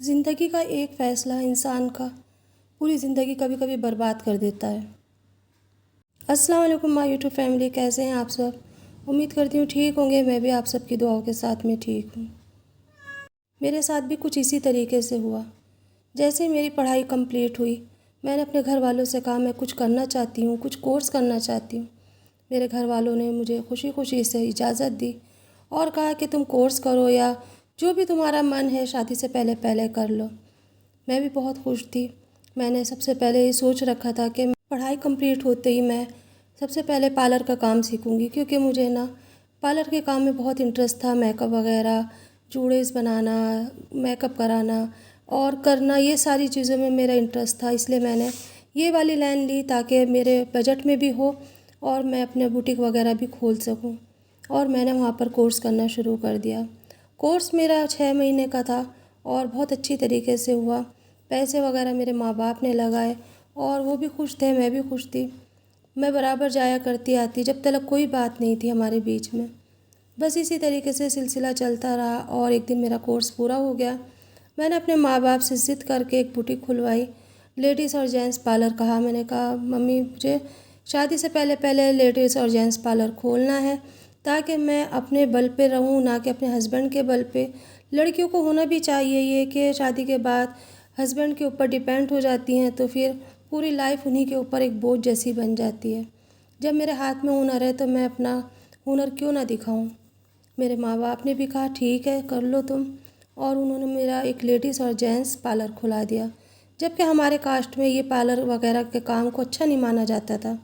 ज़िंदगी का एक फ़ैसला इंसान का पूरी ज़िंदगी कभी कभी बर्बाद कर देता है। अस्सलाम वालेकुम माय यूट्यूब फैमिली, कैसे हैं आप सब। उम्मीद करती हूँ ठीक होंगे। मैं भी आप सबकी दुआओं के साथ में ठीक हूँ। मेरे साथ भी कुछ इसी तरीके से हुआ। जैसे ही मेरी पढ़ाई कंप्लीट हुई, मैंने अपने घर वालों से कहा मैं कुछ करना चाहती हूँ, कुछ कोर्स करना चाहती हूँ। मेरे घर वालों ने मुझे खुशी खुशी से इजाज़त दी और कहा कि तुम कोर्स करो या जो भी तुम्हारा मन है शादी से पहले पहले कर लो। मैं भी बहुत खुश थी। मैंने सबसे पहले ये सोच रखा था कि पढ़ाई कंप्लीट होते ही मैं सबसे पहले पार्लर का काम सीखूंगी, क्योंकि मुझे ना पार्लर के काम में बहुत इंटरेस्ट था। मेकअप वगैरह, जूड़ेस बनाना, मेकअप कराना और करना, ये सारी चीज़ों में मेरा इंटरेस्ट था। इसलिए मैंने ये वाली लाइन ली ताकि मेरे बजट में भी हो और मैं अपने बुटीक वगैरह भी खोल सकूं। और मैंने वहाँ पर कोर्स करना शुरू कर दिया। कोर्स मेरा 6 महीने का था और बहुत अच्छी तरीके से हुआ। पैसे वगैरह मेरे माँ बाप ने लगाए और वो भी खुश थे, मैं भी खुश थी। मैं बराबर जाया करती आती, जब तक कोई बात नहीं थी हमारे बीच में। बस इसी तरीके से सिलसिला चलता रहा और एक दिन मेरा कोर्स पूरा हो गया। मैंने अपने माँ बाप से ज़िद करके एक बुटीक खुलवाई। लेडीज़ और जेंट्स पार्लर कहा। मैंने कहा मम्मी, मुझे शादी से पहले पहले लेडीज़ और जेंट्स पार्लर खोलना है ताकि मैं अपने बल पे रहूं, ना कि अपने हस्बैंड के बल पे। लड़कियों को होना भी चाहिए ये कि शादी के बाद हस्बैंड के ऊपर डिपेंड हो जाती हैं तो फिर पूरी लाइफ उन्हीं के ऊपर एक बोझ जैसी बन जाती है। जब मेरे हाथ में हुनर है तो मैं अपना हुनर क्यों ना दिखाऊं। मेरे माँ बाप ने भी कहा ठीक है, कर लो तुम। और उन्होंने मेरा एक लेडीज़ और जेंट्स पार्लर खुला दिया। जबकि हमारे कास्ट में ये पार्लर वगैरह के काम को अच्छा नहीं माना जाता था।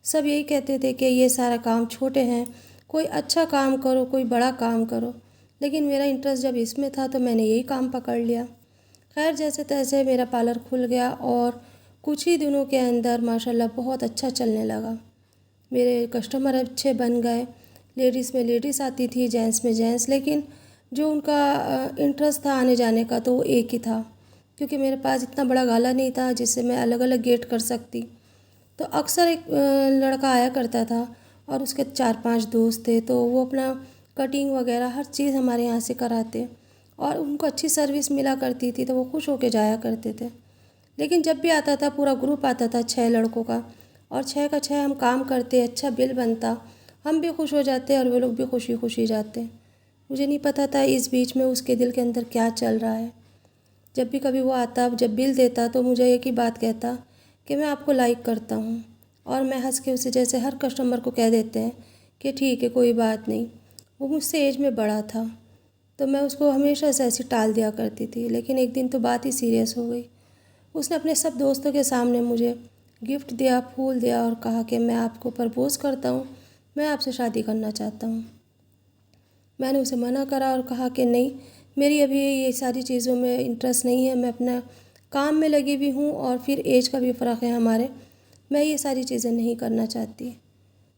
सब यही कहते थे कि ये सारा काम छोटे हैं, कोई अच्छा काम करो, कोई बड़ा काम करो। लेकिन मेरा इंटरेस्ट जब इसमें था तो मैंने यही काम पकड़ लिया। खैर, जैसे तैसे मेरा पार्लर खुल गया और कुछ ही दिनों के अंदर माशाल्लाह बहुत अच्छा चलने लगा। मेरे कस्टमर अच्छे बन गए। लेडीज़ में लेडीज़ आती थी, जेंट्स में जेंट्स, लेकिन जो उनका इंटरेस्ट था आने जाने का तो वो एक ही था, क्योंकि मेरे पास इतना बड़ा गाला नहीं था जिससे मैं अलग अलग गेट कर सकती। तो अक्सर एक लड़का आया करता था और उसके 4-5 दोस्त थे, तो वो अपना कटिंग वगैरह हर चीज़ हमारे यहाँ से कराते और उनको अच्छी सर्विस मिला करती थी, तो वो खुश होके जाया करते थे। लेकिन जब भी आता था, पूरा ग्रुप आता था 6 लड़कों का, और 6 का 6 हम काम करते, अच्छा बिल बनता, हम भी खुश हो जाते और वो लोग भी खुशी खुशी जाते। मुझे नहीं पता था इस बीच में उसके दिल के अंदर क्या चल रहा है। जब भी कभी वो आता, जब बिल देता तो मुझे एक ही बात कहता कि मैं आपको लाइक करता हूँ। और मैं हंस के उसे, जैसे हर कस्टमर को कह देते हैं कि ठीक है कोई बात नहीं। वो मुझसे एज में बड़ा था तो मैं उसको हमेशा से ऐसी टाल दिया करती थी। लेकिन एक दिन तो बात ही सीरियस हो गई। उसने अपने सब दोस्तों के सामने मुझे गिफ्ट दिया, फूल दिया और कहा कि मैं आपको प्रपोज़ करता हूँ, मैं आपसे शादी करना चाहता हूँ। मैंने उसे मना करा और कहा कि नहीं, मेरी अभी ये सारी चीज़ों में इंटरेस्ट नहीं है, मैं अपना काम में लगी हुई हूँ और फिर एज का भी फ़र्क है हमारे, मैं ये सारी चीज़ें नहीं करना चाहती।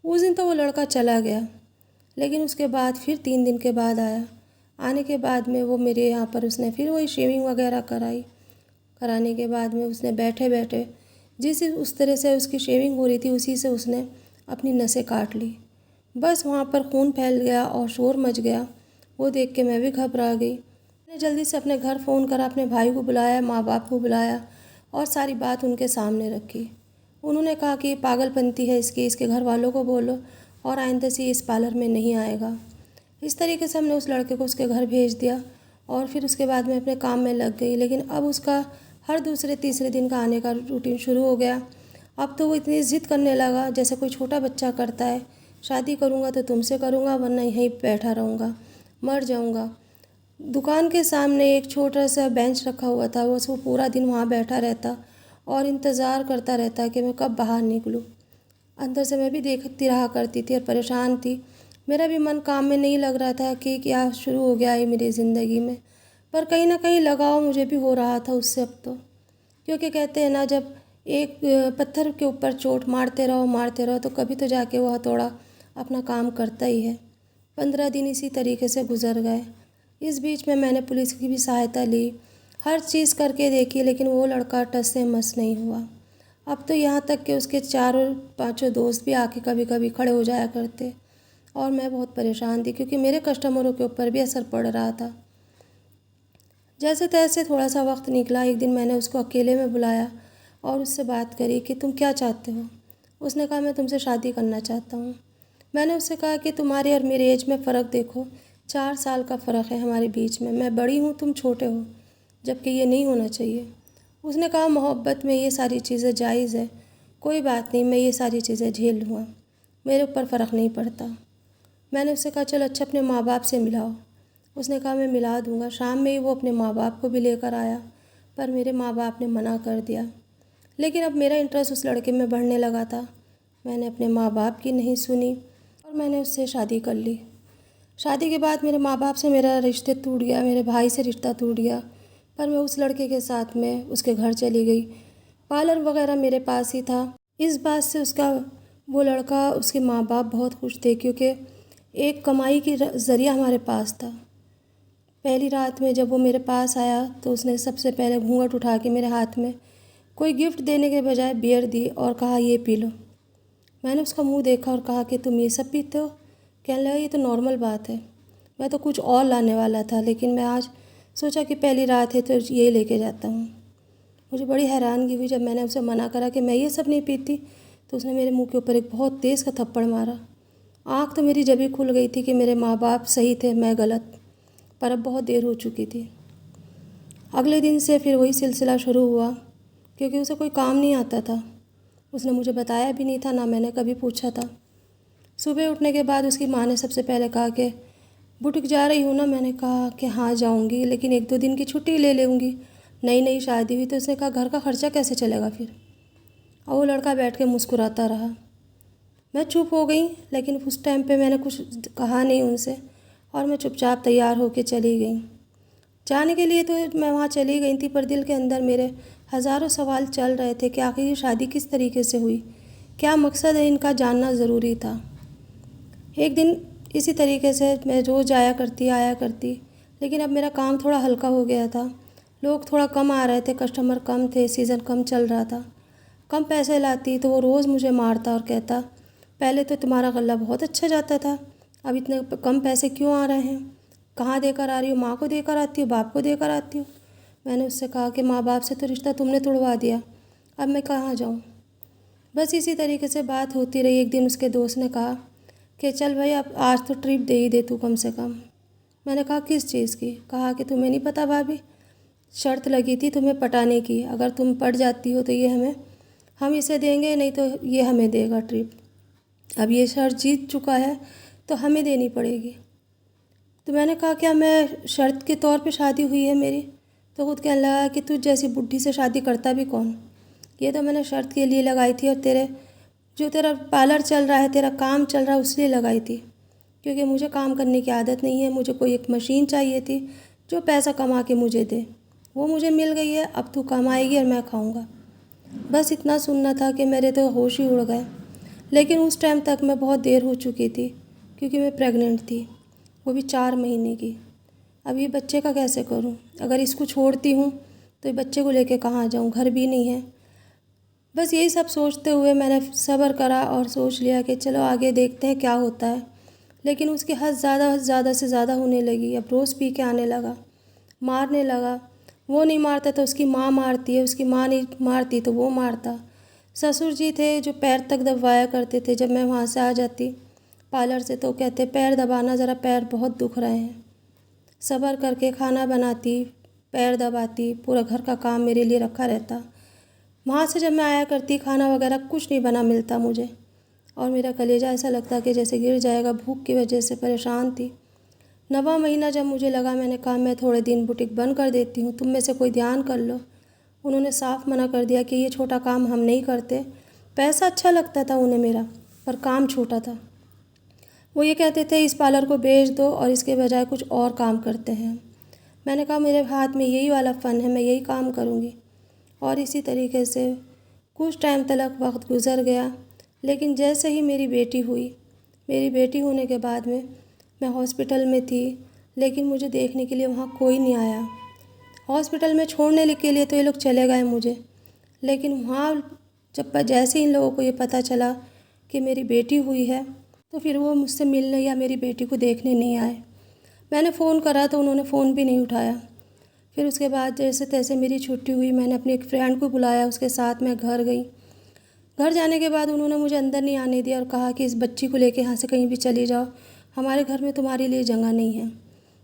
उस दिन तो वो लड़का चला गया, लेकिन उसके बाद फिर 3 दिन के बाद आया। आने के बाद में वो मेरे यहाँ पर उसने फिर वही शेविंग वगैरह कराई। कराने के बाद में उसने बैठे बैठे जिस उस तरह से उसकी शेविंग हो रही थी उसी से उसने अपनी नसें काट ली। बस वहाँ पर खून फैल गया और शोर मच गया। वो देख के मैं भी घबरा गई। मैंने जल्दी से अपने घर फ़ोन करा, अपने भाई को बुलाया, माँ बाप को बुलाया और सारी बात उनके सामने रखी। उन्होंने कहा कि पागलपंती है इसकी, इसके घर वालों को बोलो और आइंदा से इस पार्लर में नहीं आएगा। इस तरीके से हमने उस लड़के को उसके घर भेज दिया और फिर उसके बाद मैं अपने काम में लग गई। लेकिन अब उसका हर दूसरे तीसरे दिन का आने का रूटीन शुरू हो गया। अब तो वो इतनी ज़िद करने लगा जैसे कोई छोटा बच्चा करता है, शादी करूँगा तो तुमसे करूँगा वरना यहीं बैठा रहूँगा, मर जाऊँगा। दुकान के सामने एक छोटा सा बेंच रखा हुआ था, बस वो पूरा दिन वहाँ बैठा रहता और इंतज़ार करता रहता कि मैं कब बाहर निकलूँ। अंदर से मैं भी देखती रहा करती थी और परेशान थी। मेरा भी मन काम में नहीं लग रहा था कि क्या शुरू हो गया है मेरी ज़िंदगी में। पर कहीं ना कहीं लगाव मुझे भी हो रहा था उससे अब तो। क्योंकि कहते हैं ना, जब एक पत्थर के ऊपर चोट मारते रहो तो कभी तो जाके वो हथौड़ा अपना काम करता ही है। 15 दिन इसी तरीके से गुजर गए। इस बीच में मैंने पुलिस की भी सहायता ली, हर चीज़ करके देखी, लेकिन वो लड़का टस से मस नहीं हुआ। अब तो यहाँ तक कि उसके 4-5 दोस्त भी आके कभी कभी खड़े हो जाया करते और मैं बहुत परेशान थी क्योंकि मेरे कस्टमरों के ऊपर भी असर पड़ रहा था। जैसे तैसे थोड़ा सा वक्त निकला। एक दिन मैंने उसको अकेले में बुलाया और उससे बात करी कि तुम क्या चाहते हो। उसने कहा मैं तुमसे शादी करना चाहता हूँ। मैंने उससे कहा कि तुम्हारे और मेरे एज में फ़र्क देखो, 4 साल का फ़र्क है हमारे बीच में। मैं बड़ी हूँ, तुम छोटे हो, जबकि ये नहीं होना चाहिए। उसने कहा मोहब्बत में ये सारी चीज़ें जायज़ है, कोई बात नहीं, मैं ये सारी चीज़ें झेल लूँगा, मेरे ऊपर फ़र्क नहीं पड़ता। मैंने उससे कहा चलो अच्छा अपने माँ बाप से मिलाओ। उसने कहा मैं मिला दूँगा। शाम में ही वो अपने माँ बाप को भी लेकर आया, पर मेरे माँ बाप ने मना कर दिया। लेकिन अब मेरा इंटरेस्ट उस लड़के में बढ़ने लगा था। मैंने अपने माँ बाप की नहीं सुनी और मैंने उससे शादी कर ली। शादी के बाद मेरे माँ बाप से मेरा रिश्ते टूट गया, मेरे भाई से रिश्ता टूट गया, पर मैं उस लड़के के साथ में उसके घर चली गई। पार्लर वगैरह मेरे पास ही था। इस बात से उसका वो लड़का, उसके माँ बाप बहुत खुश थे, क्योंकि एक कमाई की ज़रिया हमारे पास था। पहली रात में जब वो मेरे पास आया तो उसने सबसे पहले घूंघट उठा के मेरे हाथ में कोई गिफ्ट देने के बजाय बियर दी और कहा ये पी लो। मैंने उसका मुंह देखा और कहा कि तुम ये सब पीते हो। कहने लगा ये तो नॉर्मल बात है। मैं तो कुछ और लाने वाला था, लेकिन मैं आज सोचा कि पहली रात है तो ये लेके जाता हूँ। मुझे बड़ी हैरानगी हुई जब मैंने उसे मना करा कि मैं ये सब नहीं पीती, तो उसने मेरे मुंह के ऊपर एक बहुत तेज़ का थप्पड़ मारा। आँख तो मेरी जब ही खुल गई थी कि मेरे माँ बाप सही थे, मैं गलत, पर अब बहुत देर हो चुकी थी। अगले दिन से फिर वही सिलसिला शुरू हुआ, क्योंकि उसे कोई काम नहीं आता था। उसने मुझे बताया भी नहीं था, ना मैंने कभी पूछा था। सुबह उठने के बाद उसकी माँ ने सबसे पहले कहा कि बुटीक जा रही हूँ ना। मैंने कहा कि हाँ जाऊँगी, लेकिन 1-2 दिन की छुट्टी ले लूँगी। नई नई शादी हुई तो उसने कहा घर का खर्चा कैसे चलेगा फिर। और वो लड़का बैठ के मुस्कुराता रहा। मैं चुप हो गई, लेकिन उस टाइम पे मैंने कुछ कहा नहीं उनसे और मैं चुपचाप तैयार होके चली गई। जाने के लिए तो मैं वहाँ चली गई थी, पर दिल के अंदर मेरे हज़ारों सवाल चल रहे थे कि आखिर ये शादी किस तरीके से हुई, क्या मकसद है इनका, जानना ज़रूरी था। एक दिन इसी तरीके से मैं रोज़ जाया करती आया करती, लेकिन अब मेरा काम थोड़ा हल्का हो गया था। लोग थोड़ा कम आ रहे थे, कस्टमर कम थे, सीज़न कम चल रहा था। कम पैसे लाती तो वो रोज़ मुझे मारता और कहता पहले तो तुम्हारा गल्ला बहुत अच्छा जाता था, अब इतने कम पैसे क्यों आ रहे हैं, कहाँ देकर आ रही हो, माँ को देकर आती हो, बाप को देकर आती हो। मैंने उससे कहा कि माँ बाप से तो रिश्ता तुमने तोड़वा दिया, अब मैं कहाँ जाऊँ। बस इसी तरीके से बात होती रही। एक दिन उसके दोस्त ने कहा कि चल भाई अब आज तो ट्रिप दे ही दे तू कम से कम। मैंने कहा किस चीज़ की। कहा कि तुम्हें नहीं पता भाभी, शर्त लगी थी तुम्हें पटाने की, अगर तुम पट जाती हो तो ये हम इसे देंगे, नहीं तो ये हमें देगा ट्रिप। अब ये शर्त जीत चुका है तो हमें देनी पड़ेगी। तो मैंने कहा क्या मैं शर्त के तौर पे शादी हुई है मेरी। तो खुद कहने लगा कि तुझ जैसी बुढ़ी से शादी करता भी कौन, ये तो मैंने शर्त के लिए लगाई थी, और तेरा पार्लर चल रहा है, तेरा काम चल रहा है, उसलिए लगाई थी, क्योंकि मुझे काम करने की आदत नहीं है। मुझे कोई एक मशीन चाहिए थी जो पैसा कमा के मुझे दे, वो मुझे मिल गई है। अब तू कमाएगी और मैं खाऊंगा। बस इतना सुनना था कि मेरे तो होश ही उड़ गए। लेकिन उस टाइम तक मैं बहुत देर हो चुकी थी, क्योंकि मैं प्रेग्नेंट थी, वो भी 4 महीने की। अब ये बच्चे का कैसे करूं। अगर इसको छोड़ती हूँ तो ये बच्चे को लेके कहाँ जाऊँ, घर भी नहीं है। बस यही सब सोचते हुए मैंने सब्र करा और सोच लिया कि चलो आगे देखते हैं क्या होता है। लेकिन उसकी हद ज़्यादा से ज़्यादा होने लगी। अब रोज़ पी के आने लगा, मारने लगा। वो नहीं मारता तो उसकी माँ मारती है, उसकी माँ नहीं मारती तो वो मारता। ससुर जी थे जो पैर तक दबाया करते थे। जब मैं वहाँ से आ जाती पार्लर से तो कहते पैर दबाना ज़रा, पैर बहुत दुख रहे हैं। सब्र करके खाना बनाती, पैर दबाती, पूरा घर का काम मेरे लिए रखा रहता। वहाँ से जब मैं आया करती खाना वगैरह कुछ नहीं बना मिलता मुझे, और मेरा कलेजा ऐसा लगता कि जैसे गिर जाएगा। भूख की वजह से परेशान थी। 9वां महीना जब मुझे लगा, मैंने कहा मैं थोड़े दिन बुटीक बंद कर देती हूँ, तुम में से कोई ध्यान कर लो। उन्होंने साफ मना कर दिया कि ये छोटा काम हम नहीं करते। पैसा अच्छा लगता था उन्हें मेरा, पर काम छोटा था। वो ये कहते थे इस पार्लर को बेच दो और इसके बजाय कुछ और काम करते हैं। मैंने कहा मेरे हाथ में यही वाला फ़न है, मैं यही काम करूँगी। और इसी तरीके से कुछ टाइम तक वक्त गुज़र गया। लेकिन जैसे ही मेरी बेटी हुई, मेरी बेटी होने के बाद में मैं हॉस्पिटल में थी, लेकिन मुझे देखने के लिए वहाँ कोई नहीं आया। हॉस्पिटल में छोड़ने के लिए तो ये लोग चले गए मुझे, लेकिन वहाँ जब जैसे ही इन लोगों को ये पता चला कि मेरी बेटी हुई है, तो फिर वो मुझसे मिलने या मेरी बेटी को देखने नहीं आए। मैंने फ़ोन करा तो उन्होंने फ़ोन भी नहीं उठाया। फिर उसके बाद जैसे तैसे मेरी छुट्टी हुई, मैंने अपनी एक फ्रेंड को बुलाया, उसके साथ मैं घर गई। घर जाने के बाद उन्होंने मुझे अंदर नहीं आने दिया और कहा कि इस बच्ची को लेके यहाँ से कहीं भी चली जाओ, हमारे घर में तुम्हारे लिए जगह नहीं है,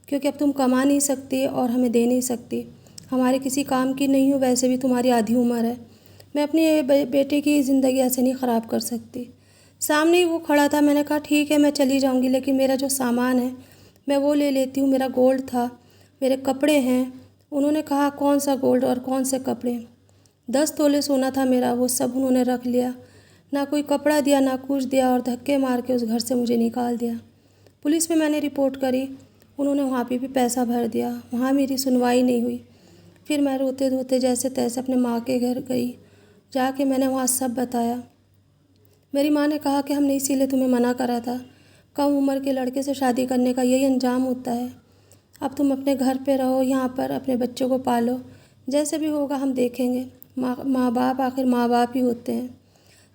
क्योंकि अब तुम कमा नहीं सकती और हमें दे नहीं सकती, हमारे किसी काम की नहीं हो, वैसे भी तुम्हारी आधी उम्र है, मैं अपनी बेटे की ज़िंदगी ऐसे नहीं ख़राब कर सकती। सामने ही वो खड़ा था, मैंने कहा ठीक है मैं चली जाऊँगी, लेकिन मेरा जो सामान है मैं वो ले लेती हूँ, मेरा गोल्ड था, मेरे कपड़े हैं। उन्होंने कहा कौन सा गोल्ड और कौन से कपड़े, 10 तोले सोना था मेरा, वो सब उन्होंने रख लिया, ना कोई कपड़ा दिया ना कुछ दिया, और धक्के मार के उस घर से मुझे निकाल दिया। पुलिस में मैंने रिपोर्ट करी, उन्होंने वहाँ पे भी पैसा भर दिया, वहाँ मेरी सुनवाई नहीं हुई। फिर मैं रोते धोते जैसे तैसे अपने माँ के घर गई, जाके मैंने वहाँ सब बताया। मेरी माँ ने कहा कि हमने इसीलिए तुम्हें मना करा था, कम उम्र के लड़के से शादी करने का यही अंजाम होता है, अब तुम अपने घर पे रहो, यहाँ पर अपने बच्चों को पालो, जैसे भी होगा हम देखेंगे, माँ बाप आखिर माँ बाप ही होते हैं।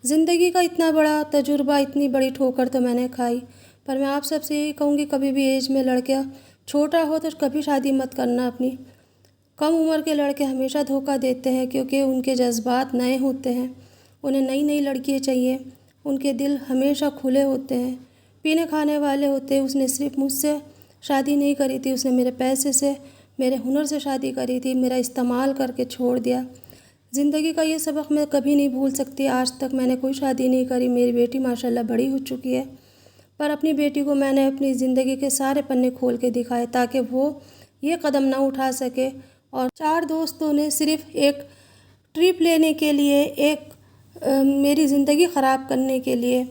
ज़िंदगी का इतना बड़ा तजुर्बा, इतनी बड़ी ठोकर तो मैंने खाई, पर मैं आप सबसे यही कहूँगी कभी भी एज में लड़का छोटा हो तो कभी शादी मत करना अपनी। कम उम्र के लड़के हमेशा धोखा देते हैं, क्योंकि उनके जज्बात नए होते हैं, उन्हें नई नई लड़कियाँ चाहिए, उनके दिल हमेशा खुले होते हैं, पीने खाने वाले होते हैं। उसने सिर्फ मुझसे शादी नहीं करी थी, उसने मेरे पैसे से, मेरे हुनर से शादी करी थी, मेरा इस्तेमाल करके छोड़ दिया। ज़िंदगी का ये सबक मैं कभी नहीं भूल सकती। आज तक मैंने कोई शादी नहीं करी, मेरी बेटी माशाल्लाह बड़ी हो चुकी है, पर अपनी बेटी को मैंने अपनी ज़िंदगी के सारे पन्ने खोल के दिखाए ताकि वो ये कदम ना उठा सके। और 4 दोस्तों ने सिर्फ एक ट्रिप लेने के लिए, मेरी ज़िंदगी ख़राब करने के लिए,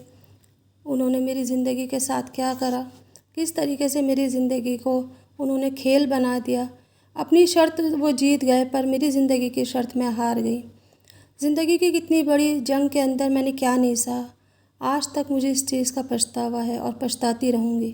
उन्होंने मेरी ज़िंदगी के साथ क्या करा, किस तरीके से मेरी ज़िंदगी को उन्होंने खेल बना दिया। अपनी शर्त वो जीत गए, पर मेरी ज़िंदगी की शर्त मैं हार गई। ज़िंदगी की कितनी बड़ी जंग के अंदर मैंने क्या नहीं सहा, आज तक मुझे इस चीज़ का पछतावा है और पछताती रहूँगी।